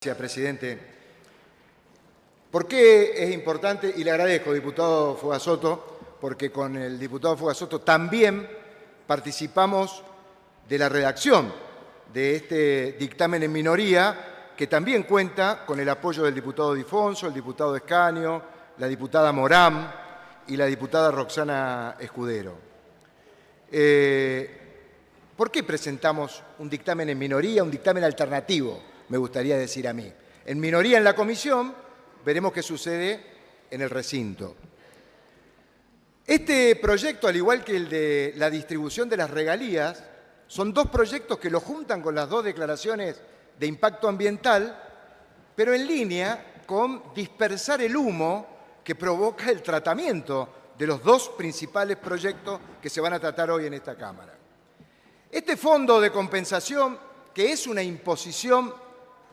Gracias, presidente. ¿Por qué es importante? Y le agradezco, diputado Fugazzotto, porque con el diputado Fugazzotto también participamos de la redacción de este dictamen en minoría, que también cuenta con el apoyo del diputado Difonso, el diputado Escaño, la diputada Morán y la diputada Roxana Escudero. ¿Por qué presentamos un dictamen en minoría, un dictamen alternativo? Me gustaría decir a mí. En minoría en la comisión, veremos qué sucede en el recinto. Este proyecto, al igual que el de la distribución de las regalías, son dos proyectos que lo juntan con las dos declaraciones de impacto ambiental, pero en línea con dispersar el humo que provoca el tratamiento de los dos principales proyectos que se van a tratar hoy en esta Cámara. Este fondo de compensación, que es una imposición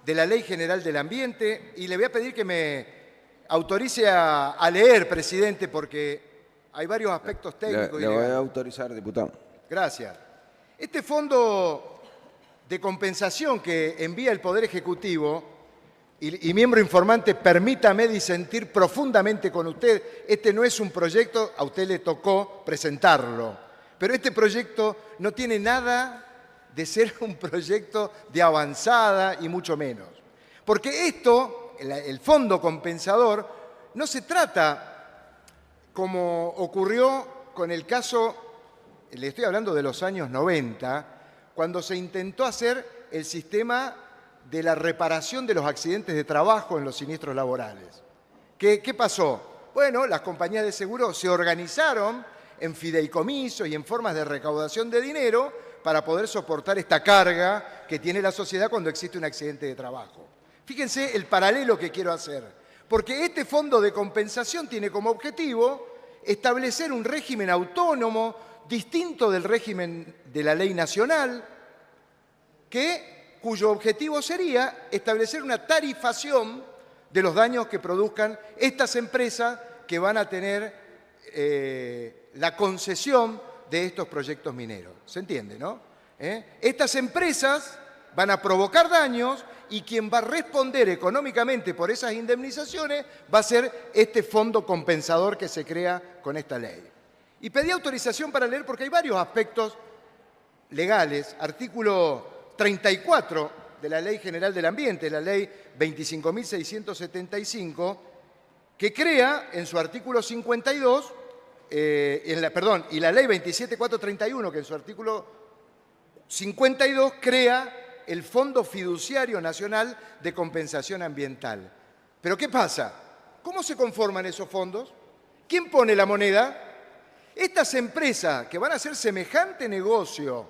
de la Ley General del Ambiente, y le voy a pedir que me autorice a leer, presidente, porque hay varios aspectos técnicos. Le voy a autorizar, diputado. Gracias. Este fondo de compensación que envía el Poder Ejecutivo, y miembro informante, permítame disentir profundamente con usted, este no es un proyecto, a usted le tocó presentarlo, pero este proyecto no tiene nada de ser un proyecto de avanzada y mucho menos. Porque esto, el fondo compensador, no se trata como ocurrió con el caso, le estoy hablando de los años 90, cuando se intentó hacer el sistema de la reparación de los accidentes de trabajo en los siniestros laborales. ¿Qué pasó? Bueno, las compañías de seguro se organizaron en fideicomisos y en formas de recaudación de dinero para poder soportar esta carga que tiene la sociedad cuando existe un accidente de trabajo. Fíjense el paralelo que quiero hacer, porque este fondo de compensación tiene como objetivo establecer un régimen autónomo distinto del régimen de la ley nacional, cuyo objetivo sería establecer una tarifación de los daños que produzcan estas empresas que van a tener la concesión de estos proyectos mineros. ¿Se entiende, no? Estas empresas van a provocar daños y quien va a responder económicamente por esas indemnizaciones va a ser este fondo compensador que se crea con esta ley. Y pedí autorización para leer porque hay varios aspectos legales. Artículo 34 de la Ley General del Ambiente, la Ley 25.675, que crea en su artículo 52 y la Ley 27.431, que en su artículo 52 crea el Fondo Fiduciario Nacional de Compensación Ambiental. ¿Pero qué pasa? ¿Cómo se conforman esos fondos? ¿Quién pone la moneda? Estas empresas que van a hacer semejante negocio,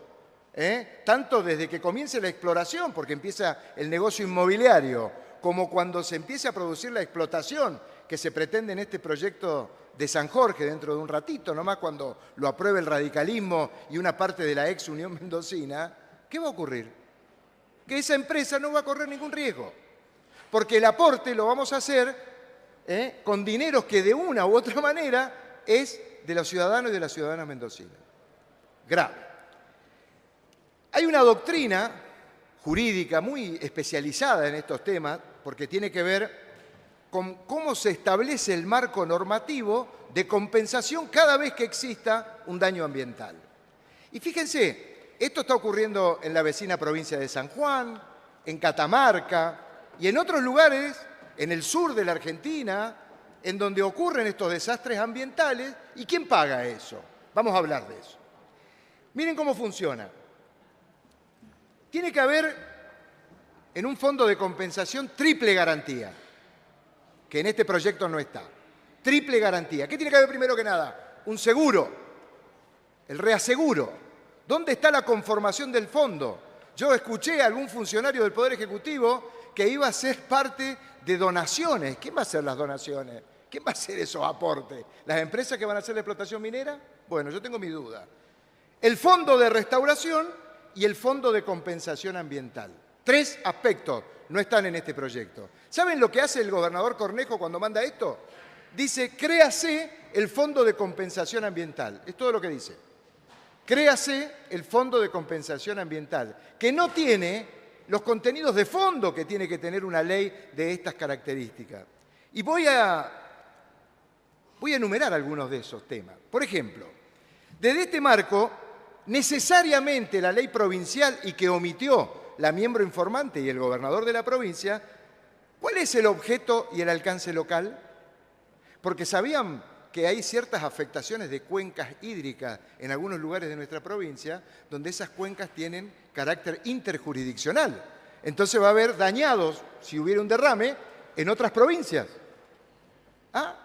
tanto desde que comience la exploración, porque empieza el negocio inmobiliario, como cuando se empiece a producir la explotación que se pretende en este proyecto de San Jorge dentro de un ratito, nomás cuando lo apruebe el radicalismo y una parte de la ex Unión Mendocina, ¿qué va a ocurrir? Que esa empresa no va a correr ningún riesgo, porque el aporte lo vamos a hacer con dineros que de una u otra manera es de los ciudadanos y de las ciudadanas mendocinas. Grave. Hay una doctrina jurídica muy especializada en estos temas, porque tiene que ver con cómo se establece el marco normativo de compensación cada vez que exista un daño ambiental. Y fíjense, esto está ocurriendo en la vecina provincia de San Juan, en Catamarca y en otros lugares, en el sur de la Argentina, en donde ocurren estos desastres ambientales. ¿Y quién paga eso? Vamos a hablar de eso. Miren cómo funciona. Tiene que haber en un fondo de compensación triple garantía, que en este proyecto no está. Triple garantía. ¿Qué tiene que haber primero que nada? Un seguro, el reaseguro. ¿Dónde está la conformación del fondo? Yo escuché a algún funcionario del Poder Ejecutivo que iba a ser parte de donaciones. ¿Quién va a hacer las donaciones? ¿Quién va a hacer esos aportes? ¿Las empresas que van a hacer la explotación minera? Bueno, yo tengo mi duda. El fondo de restauración y el fondo de compensación ambiental. Tres aspectos no están en este proyecto. ¿Saben lo que hace el gobernador Cornejo cuando manda esto? Dice, créase el Fondo de Compensación Ambiental. Es todo lo que dice. Créase el Fondo de Compensación Ambiental, que no tiene los contenidos de fondo que tiene que tener una ley de estas características. Y voy a enumerar algunos de esos temas. Por ejemplo, desde este marco, necesariamente la ley provincial y que omitió la miembro informante y el gobernador de la provincia, ¿cuál es el objeto y el alcance local? Porque sabían que hay ciertas afectaciones de cuencas hídricas en algunos lugares de nuestra provincia, donde esas cuencas tienen carácter interjurisdiccional. Entonces va a haber dañados, si hubiera un derrame, en otras provincias. ¿Ah?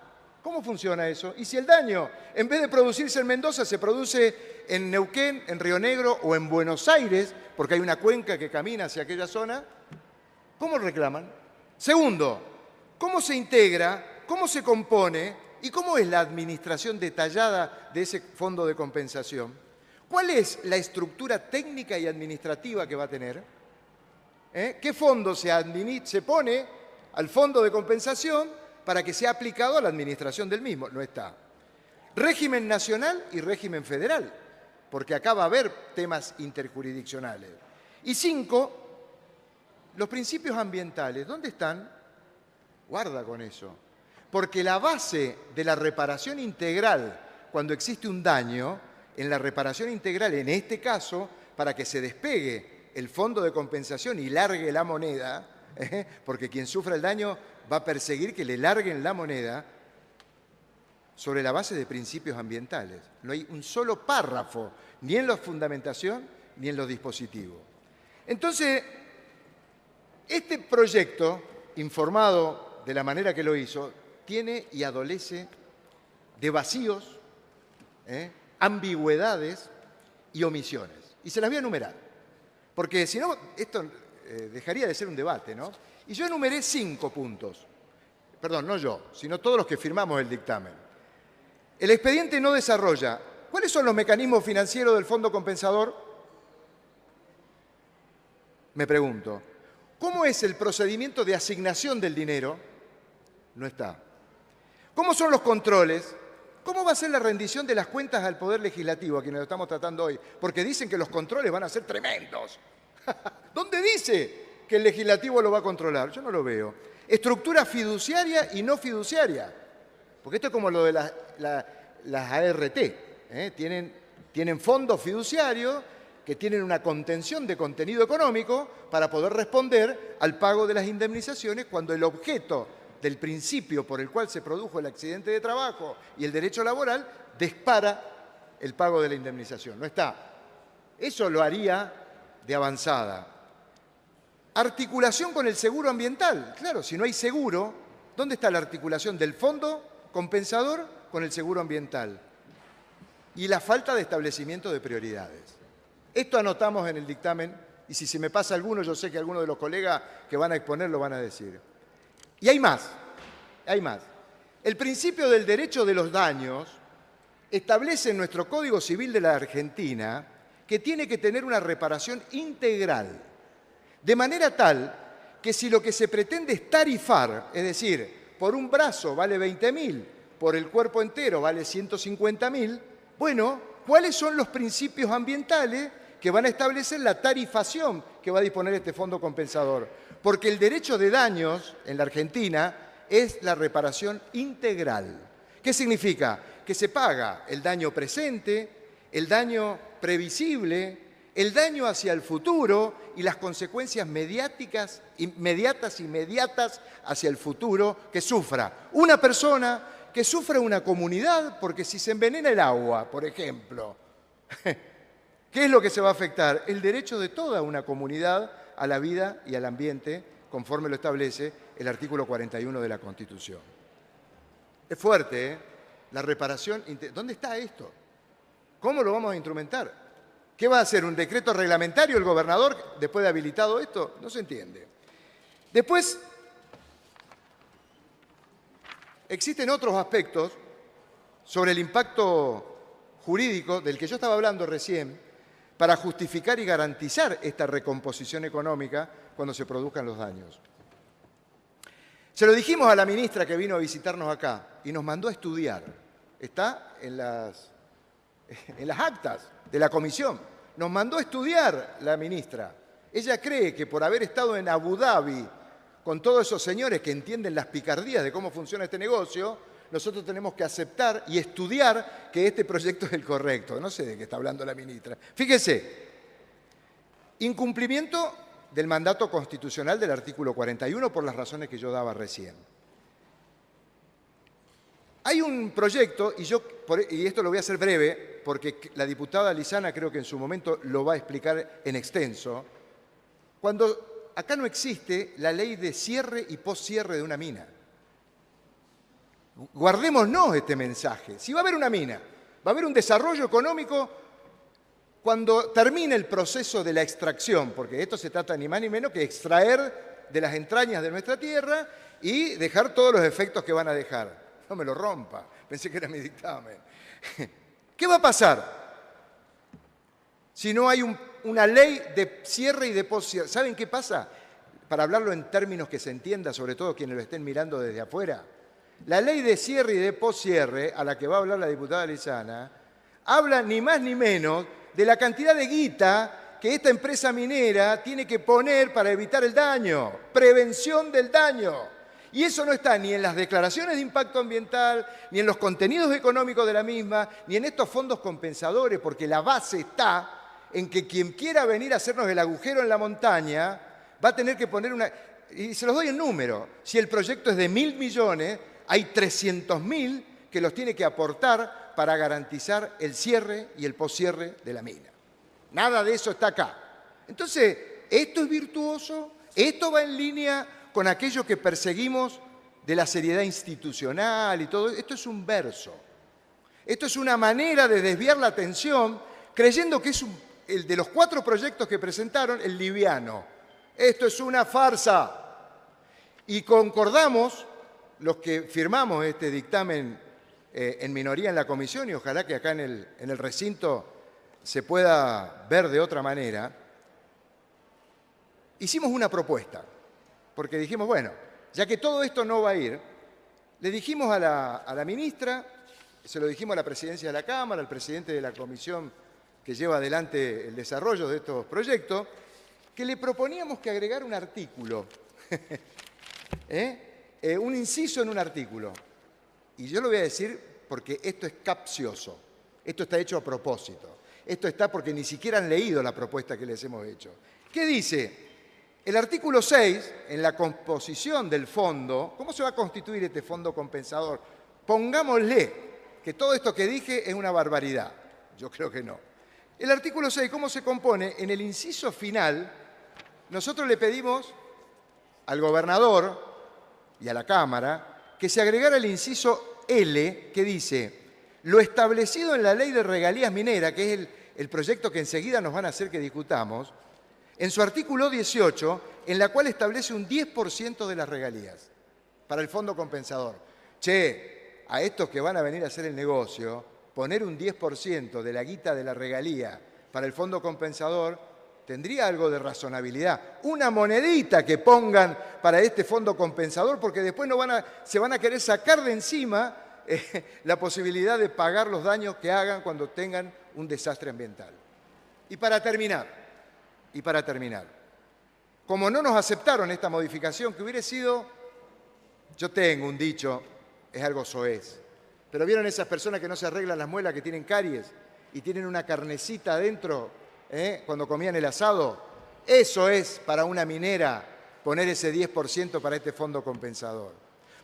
¿Cómo funciona eso? Y si el daño, en vez de producirse en Mendoza, se produce en Neuquén, en Río Negro o en Buenos Aires, porque hay una cuenca que camina hacia aquella zona, ¿cómo reclaman? Segundo, ¿cómo se integra, cómo se compone y cómo es la administración detallada de ese fondo de compensación? ¿Cuál es la estructura técnica y administrativa que va a tener? ¿Qué fondo se pone al fondo de compensación para que sea aplicado a la administración del mismo? No está. Régimen nacional y régimen federal, porque acá va a haber temas interjurisdiccionales. Y 5, los principios ambientales. ¿Dónde están? Guarda con eso. Porque la base de la reparación integral, cuando existe un daño, en la reparación integral, en este caso, para que se despegue el fondo de compensación y largue la moneda, porque quien sufra el daño va a perseguir que le larguen la moneda, sobre la base de principios ambientales. No hay un solo párrafo, ni en la fundamentación, ni en los dispositivos. Entonces, este proyecto, informado de la manera que lo hizo, tiene y adolece de vacíos, ambigüedades y omisiones. Y se las voy a enumerar, porque si no, esto dejaría de ser un debate, ¿no? Y yo enumeré 5 puntos. Perdón, no yo, sino todos los que firmamos el dictamen. El expediente no desarrolla. ¿Cuáles son los mecanismos financieros del fondo compensador? Me pregunto. ¿Cómo es el procedimiento de asignación del dinero? No está. ¿Cómo son los controles? ¿Cómo va a ser la rendición de las cuentas al Poder Legislativo, a quienes lo estamos tratando hoy? Porque dicen que los controles van a ser tremendos. ¿Dónde dice que el Legislativo lo va a controlar? Yo no lo veo. Estructura fiduciaria y no fiduciaria. Porque esto es como lo de las ART. Tienen fondos fiduciarios que tienen una contención de contenido económico para poder responder al pago de las indemnizaciones cuando el objeto del principio por el cual se produjo el accidente de trabajo y el derecho laboral dispara el pago de la indemnización. No está. Eso lo haría de avanzada. Articulación con el seguro ambiental. Claro, si no hay seguro, ¿dónde está la articulación del fondo compensador con el seguro ambiental? Y la falta de establecimiento de prioridades. Esto anotamos en el dictamen y si se me pasa alguno, yo sé que algunos de los colegas que van a exponer lo van a decir. Y hay más, hay más. El principio del derecho de los daños establece en nuestro Código Civil de la Argentina que tiene que tener una reparación integral, de manera tal que si lo que se pretende es tarifar, es decir, por un brazo vale 20.000, por el cuerpo entero vale 150.000, bueno, ¿cuáles son los principios ambientales que van a establecer la tarifación que va a disponer este fondo compensador? Porque el derecho de daños en la Argentina es la reparación integral. ¿Qué significa? Que se paga el daño presente, el daño previsible, el daño hacia el futuro y las consecuencias inmediatas hacia el futuro que sufra una persona, que sufra una comunidad, porque si se envenena el agua, por ejemplo, ¿qué es lo que se va a afectar? El derecho de toda una comunidad a la vida y al ambiente, conforme lo establece el artículo 41 de la Constitución. Es fuerte, ¿eh? La reparación. ¿Dónde está esto? ¿Cómo lo vamos a instrumentar? ¿Qué va a hacer? ¿Un decreto reglamentario el gobernador después de habilitado esto? No se entiende. Después, existen otros aspectos sobre el impacto jurídico del que yo estaba hablando recién para justificar y garantizar esta recomposición económica cuando se produzcan los daños. Se lo dijimos a la ministra que vino a visitarnos acá y nos mandó a estudiar. Está en las actas de la comisión. Nos mandó a estudiar la ministra Ella cree que por haber estado en Abu Dhabi con todos esos señores que entienden las picardías de cómo funciona este negocio, nosotros tenemos que aceptar y estudiar que este proyecto es el correcto. No sé de qué está hablando la ministra. Fíjese, incumplimiento del mandato constitucional del artículo 41 por las razones que yo daba recién. Hay un proyecto, y esto lo voy a hacer breve, porque la diputada Lizana creo que en su momento lo va a explicar en extenso, cuando acá no existe la ley de cierre y poscierre de una mina. Guardémonos este mensaje. Si va a haber una mina, va a haber un desarrollo económico cuando termine el proceso de la extracción, porque esto se trata ni más ni menos que extraer de las entrañas de nuestra tierra y dejar todos los efectos que van a dejar. No me lo rompa, pensé que era mi dictamen. ¿Qué va a pasar si no hay una ley de cierre y de poscierre? ¿Saben qué pasa? Para hablarlo en términos que se entienda, sobre todo quienes lo estén mirando desde afuera. La ley de cierre y de poscierre, a la que va a hablar la diputada Lizana, habla ni más ni menos de la cantidad de guita que esta empresa minera tiene que poner para evitar el daño, prevención del daño. Y eso no está ni en las declaraciones de impacto ambiental, ni en los contenidos económicos de la misma, ni en estos fondos compensadores, porque la base está en que quien quiera venir a hacernos el agujero en la montaña va a tener que poner una... Y se los doy en número. Si el proyecto es de 1.000 millones, hay 300.000 que los tiene que aportar para garantizar el cierre y el poscierre de la mina. Nada de eso está acá. Entonces, esto es virtuoso, esto va en línea con aquello que perseguimos de la seriedad institucional y todo. Esto es un verso. Esto es una manera de desviar la atención creyendo que es el de los 4 proyectos que presentaron, el liviano. Esto es una farsa. Y concordamos, los que firmamos este dictamen en minoría en la comisión, y ojalá que acá en el recinto se pueda ver de otra manera, hicimos una propuesta. Porque dijimos, bueno, ya que todo esto no va a ir, le dijimos a la ministra, se lo dijimos a la presidencia de la Cámara, al presidente de la comisión que lleva adelante el desarrollo de estos proyectos, que le proponíamos que agregara un artículo, un inciso en un artículo. Y yo lo voy a decir porque esto es capcioso, esto está hecho a propósito, esto está porque ni siquiera han leído la propuesta que les hemos hecho. ¿Qué dice? El artículo 6, en la composición del fondo, ¿cómo se va a constituir este fondo compensador? Pongámosle que todo esto que dije es una barbaridad. Yo creo que no. El artículo 6, ¿cómo se compone? En el inciso final, nosotros le pedimos al gobernador y a la Cámara que se agregara el inciso L, que dice: lo establecido en la Ley de Regalías Mineras, que es el proyecto que enseguida nos van a hacer que discutamos, en su artículo 18, en la cual establece un 10% de las regalías para el fondo compensador. Che, a estos que van a venir a hacer el negocio, poner un 10% de la guita de la regalía para el fondo compensador tendría algo de razonabilidad. Una monedita que pongan para este fondo compensador, porque después se van a querer sacar de encima la posibilidad de pagar los daños que hagan cuando tengan un desastre ambiental. Y para terminar, como no nos aceptaron esta modificación, que hubiera sido, yo tengo un dicho, es algo soez, pero ¿vieron esas personas que no se arreglan las muelas, que tienen caries y tienen una carnecita adentro cuando comían el asado? Eso es para una minera poner ese 10% para este fondo compensador.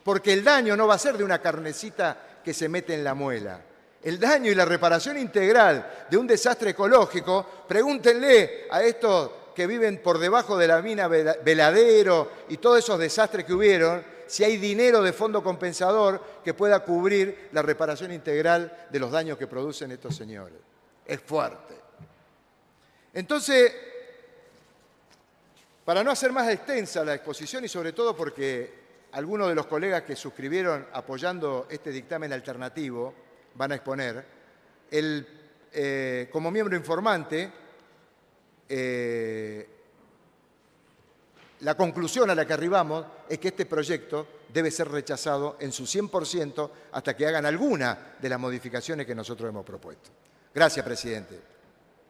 Porque el daño no va a ser de una carnecita que se mete en la muela. El daño y la reparación integral de un desastre ecológico, pregúntenle a estos que viven por debajo de la mina Veladero y todos esos desastres que hubieron, si hay dinero de fondo compensador que pueda cubrir la reparación integral de los daños que producen estos señores. Es fuerte. Entonces, para no hacer más extensa la exposición y sobre todo porque algunos de los colegas que suscribieron apoyando este dictamen alternativo van a exponer, como miembro informante, la conclusión a la que arribamos es que este proyecto debe ser rechazado en su 100% hasta que hagan alguna de las modificaciones que nosotros hemos propuesto. Gracias, presidente.